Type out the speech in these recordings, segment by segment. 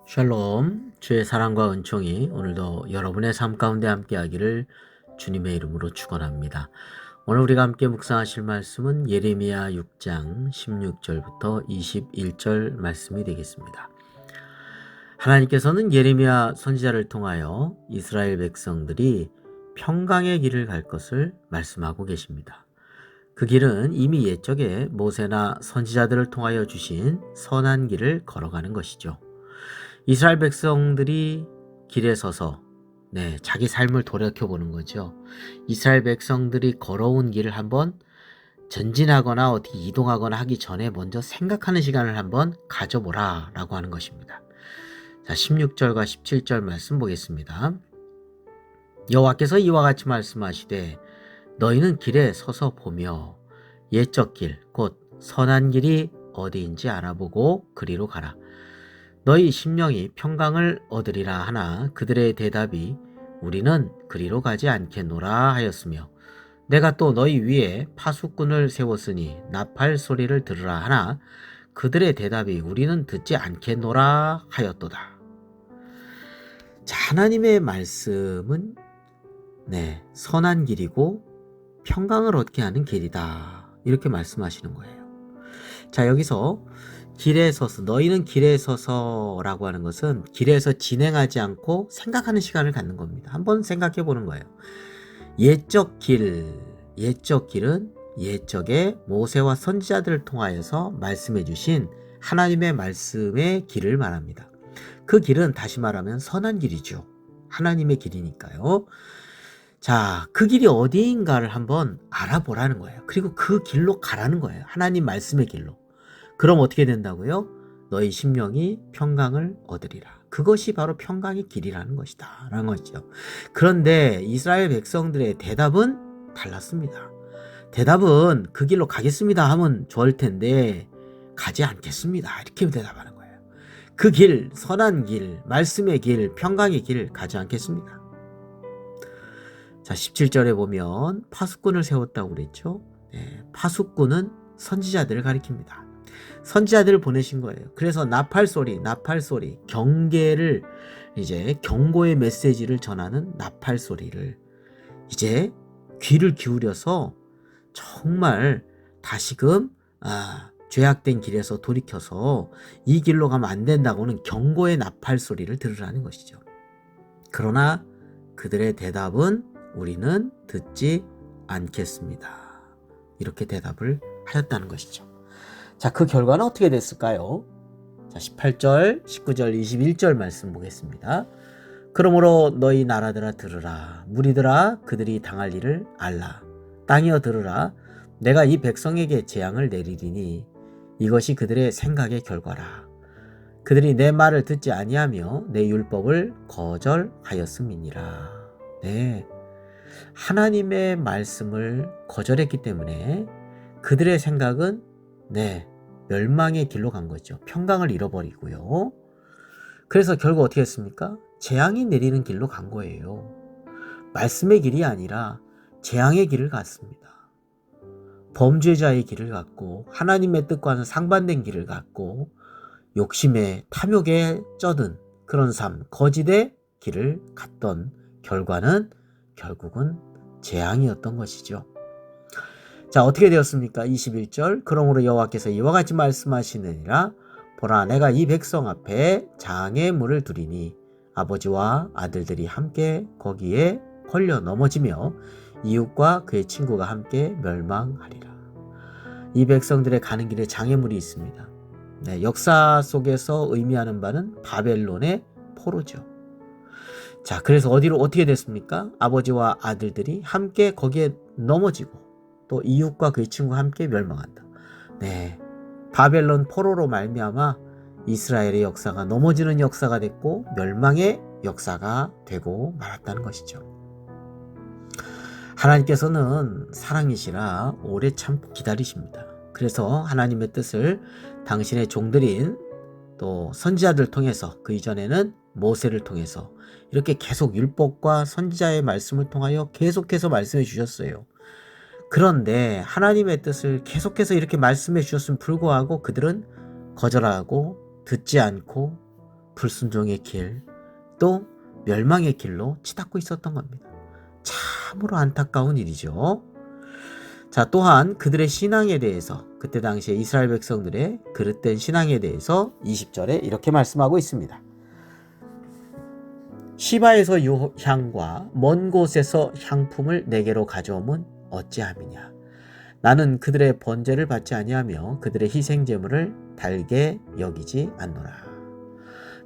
샬롬, 주의 사랑과 은총이 오늘도 여러분의 삶 가운데 함께하기를 주님의 이름으로 축원합니다. 오늘 우리가 함께 묵상하실 말씀은 예레미야 6장 16절부터 21절 말씀이 되겠습니다. 하나님께서는 예레미야 선지자를 통하여 이스라엘 백성들이 평강의 길을 갈 것을 말씀하고 계십니다. 그 길은 이미 옛적에 모세나 선지자들을 통하여 주신 선한 길을 걸어가는 것이죠. 이스라엘 백성들이 길에 서서 자기 삶을 돌이켜보는 거죠. 이스라엘 백성들이 걸어온 길을 한번 전진하거나 어떻게 이동하거나 하기 전에 먼저 생각하는 시간을 한번 가져보라 라고 하는 것입니다. 자, 16절과 17절 말씀 보겠습니다. 여호와께서 이와 같이 말씀하시되 너희는 길에 서서 보며 옛적 길 곧 선한 길이 어디인지 알아보고 그리로 가라. 너희 심령이 평강을 얻으리라 하나 그들의 대답이 우리는 그리로 가지 않겠노라 하였으며 내가 또 너희 위에 파수꾼을 세웠으니 나팔 소리를 들으라 하나 그들의 대답이 우리는 듣지 않겠노라 하였도다. 자, 하나님의 말씀은 선한 길이고 평강을 얻게 하는 길이다. 이렇게 말씀하시는 거예요. 자, 여기서 길에 서서, 너희는 길에 서서라고 하는 것은 길에서 진행하지 않고 생각하는 시간을 갖는 겁니다. 한번 생각해 보는 거예요. 옛적 길은 옛적에 모세와 선지자들을 통하여서 말씀해 주신 하나님의 말씀의 길을 말합니다. 그 길은 다시 말하면 선한 길이죠. 하나님의 길이니까요. 자, 그 길이 어디인가를 한번 알아보라는 거예요. 그리고 그 길로 가라는 거예요. 하나님 말씀의 길로. 그럼 어떻게 된다고요? 너희 심령이 평강을 얻으리라. 그것이 바로 평강의 길이라는 것이다 라는 것이죠. 그런데 이스라엘 백성들의 대답은 달랐습니다. 대답은 그 길로 가겠습니다 하면 좋을 텐데 가지 않겠습니다 이렇게 대답하는 거예요. 그 길, 선한 길, 말씀의 길, 평강의 길 가지 않겠습니다. 자, 17절에 보면 파수꾼을 세웠다고 그랬죠. 파수꾼은 선지자들을 가리킵니다. 선지자들을 보내신 거예요. 그래서 나팔 소리, 경계를 경고의 메시지를 전하는 나팔 소리를 이제 귀를 기울여서 정말 다시금 죄악된 길에서 돌이켜서 이 길로 가면 안 된다고는 경고의 나팔 소리를 들으라는 것이죠. 그러나 그들의 대답은 우리는 듣지 않겠습니다. 이렇게 대답을 하였다는 것이죠. 자, 그 결과는 어떻게 됐을까요? 자, 18절, 19절, 21절 말씀 보겠습니다. 그러므로 너희 나라들아 들으라. 무리들아 그들이 당할 일을 알라. 땅이여 들으라. 내가 이 백성에게 재앙을 내리리니 이것이 그들의 생각의 결과라. 그들이 내 말을 듣지 아니하며 내 율법을 거절하였음이니라. 하나님의 말씀을 거절했기 때문에 그들의 생각은 멸망의 길로 간 거죠. 평강을 잃어버리고요. 그래서 결국 어떻게 했습니까? 재앙이 내리는 길로 간 거예요. 말씀의 길이 아니라 재앙의 길을 갔습니다. 범죄자의 길을 갔고 하나님의 뜻과는 상반된 길을 갔고 욕심에 탐욕에 쩌든 그런 삶, 거짓의 길을 갔던 결과는 결국은 재앙이었던 것이죠. 자, 어떻게 되었습니까? 21절 그러므로 여호와께서 이와 같이 말씀하시느니라. 보라, 내가 이 백성 앞에 장의 물을 두리니 아버지와 아들들이 함께 거기에 걸려 넘어지며 이웃과 그의 친구가 함께 멸망하리라. 이 백성들의 가는 길에 장애물이 있습니다. 역사 속에서 의미하는 바는 바벨론의 포로죠. 자, 그래서 어떻게 됐습니까? 아버지와 아들들이 함께 거기에 넘어지고 또 이웃과 그의 친구가 함께 멸망한다. 바벨론 포로로 말미암아 이스라엘의 역사가 넘어지는 역사가 됐고 멸망의 역사가 되고 말았다는 것이죠. 하나님께서는 사랑이시라 오래 참고 기다리십니다. 그래서 하나님의 뜻을 당신의 종들인 또 선지자들 통해서 그 이전에는 모세를 통해서 이렇게 계속 율법과 선지자의 말씀을 통하여 계속해서 말씀해 주셨어요. 그런데 하나님의 뜻을 계속해서 이렇게 말씀해 주셨음에 불구하고 그들은 거절하고 듣지 않고 불순종의 길, 또 멸망의 길로 치닫고 있었던 겁니다. 참으로 안타까운 일이죠. 자, 또한 그들의 신앙에 대해서, 그때 당시에 이스라엘 백성들의 그릇된 신앙에 대해서 20절에 이렇게 말씀하고 있습니다. 시바에서 향과 먼 곳에서 향품을 내게로 가져오면 어찌함이냐. 나는 그들의 번제를 받지 아니하며 그들의 희생제물을 달게 여기지 않노라.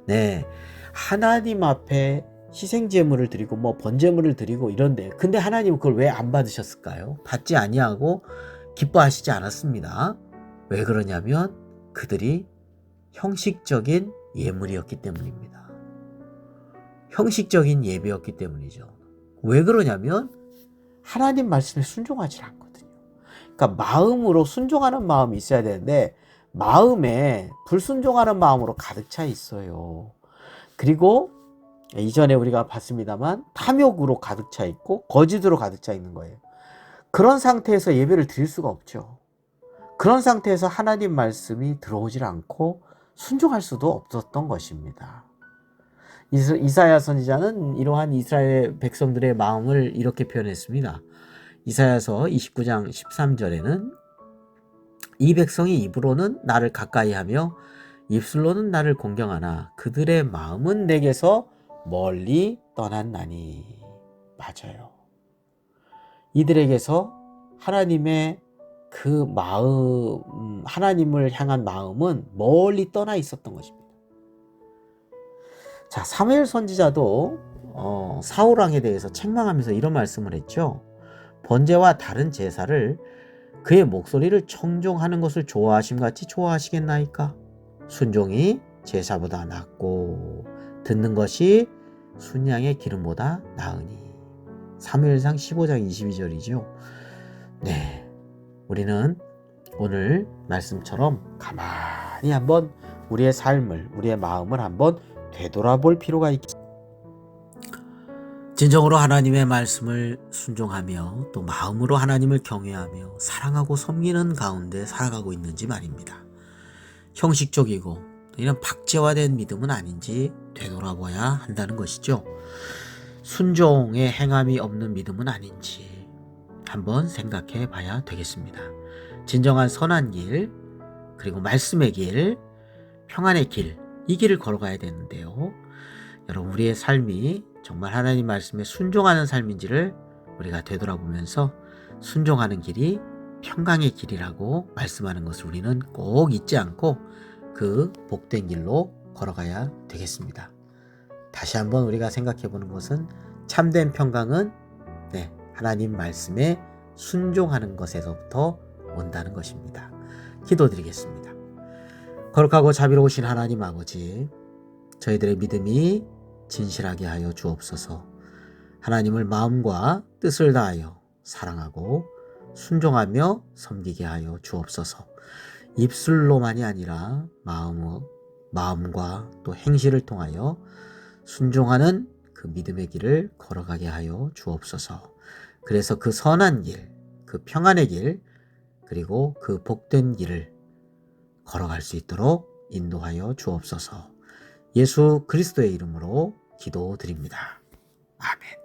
네, 하나님 앞에 희생제물을 드리고 뭐 번제물을 드리고 이런데, 근데 하나님은 그걸 왜 안 받으셨을까요? 받지 아니하고 기뻐하시지 않았습니다. 왜 그러냐면 그들이 형식적인 예물이었기 때문입니다. 형식적인 예배였기 때문이죠. 왜 그러냐면 하나님 말씀에 순종하지 않거든요. 그러니까 마음으로 순종하는 마음이 있어야 되는데 마음에 불순종하는 마음으로 가득 차 있어요. 그리고 이전에 우리가 봤습니다만 탐욕으로 가득 차 있고 거짓으로 가득 차 있는 거예요. 그런 상태에서 예배를 드릴 수가 없죠. 그런 상태에서 하나님 말씀이 들어오질 않고 순종할 수도 없었던 것입니다. 이사야 선지자는 이러한 이스라엘 백성들의 마음을 이렇게 표현했습니다. 이사야서 29장 13절에는 이 백성이 입으로는 나를 가까이하며 입술로는 나를 공경하나 그들의 마음은 내게서 멀리 떠났나니. 맞아요. 이들에게서 하나님의 그 마음, 하나님을 향한 마음은 멀리 떠나 있었던 것입니다. 자, 사무엘 선지자도 사울 왕에 대해서 책망하면서 이런 말씀을 했죠. 번제와 다른 제사를 그의 목소리를 청종하는 것을 좋아하심같이 좋아하시겠나이까? 순종이 제사보다 낫고 듣는 것이 순양의 기름보다 나으니. 사무엘상 15장 22절이죠. 네, 우리는 오늘 말씀처럼 가만히 한번 우리의 삶을, 우리의 마음을 한번 되돌아볼 필요가 있겠습니다. 진정으로 하나님의 말씀을 순종하며 또 마음으로 하나님을 경외하며 사랑하고 섬기는 가운데 살아가고 있는지 말입니다. 형식적이고 이런 박제화된 믿음은 아닌지 되돌아봐야 한다는 것이죠. 순종의 행함이 없는 믿음은 아닌지 한번 생각해 봐야 되겠습니다. 진정한 선한 길, 그리고 말씀의 길, 평안의 길, 이 길을 걸어가야 되는데요. 여러분, 우리의 삶이 정말 하나님 말씀에 순종하는 삶인지를 우리가 되돌아보면서 순종하는 길이 평강의 길이라고 말씀하는 것을 우리는 꼭 잊지 않고 그 복된 길로 걸어가야 되겠습니다. 다시 한번 우리가 생각해 보는 것은 참된 평강은 하나님 말씀에 순종하는 것에서부터 온다는 것입니다. 기도드리겠습니다. 거룩하고 자비로우신 하나님 아버지, 저희들의 믿음이 진실하게 하여 주옵소서. 하나님을 마음과 뜻을 다하여 사랑하고 순종하며 섬기게 하여 주옵소서. 입술로만이 아니라 마음과 또 행실을 통하여 순종하는 그 믿음의 길을 걸어가게 하여 주옵소서. 그래서 그 선한 길, 그 평안의 길, 그리고 그 복된 길을 걸어갈 수 있도록 인도하여 주옵소서. 예수 그리스도의 이름으로 기도드립니다. 아멘.